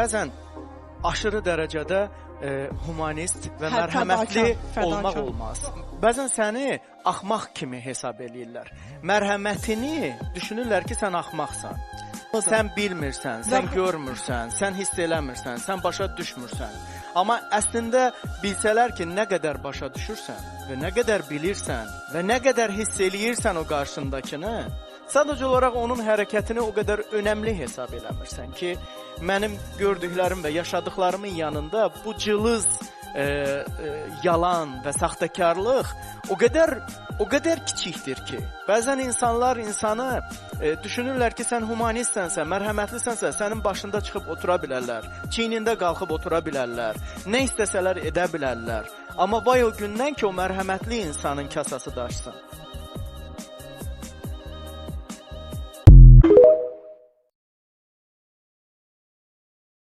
Bəzən aşırı dərəcədə humanist və mərhəmətli olmaq olmaz. Bəzən səni axmaq kimi hesab eləyirlər. Mərhəmətini düşünürlər ki, sən axmaqsan. Sən bilmirsən, sən görmürsən, sən hiss eləmirsən, sən başa düşmürsən. Amma əslində bilsələr ki, nə qədər başa düşürsən və nə qədər bilirsən və nə qədər hiss eləyirsən o qarşındakını, sadəcə olaraq onun hərəkətini o qədər önəmli hesab eləmirsən ki, mənim gördüklərim və yaşadıklarımın yanında bu cılız yalan və saxtakarlıq o qədər kiçikdir ki, bəzən insanlar insanı düşünürlər ki, sən humanistsənsə, mərhəmətlisənsə, sənin başında çıxıb otura bilərlər, çiynində qalxıb otura bilərlər, nə istəsələr edə bilərlər. Amma vay o gündən ki, o mərhəmətli insanın kasası daşsın.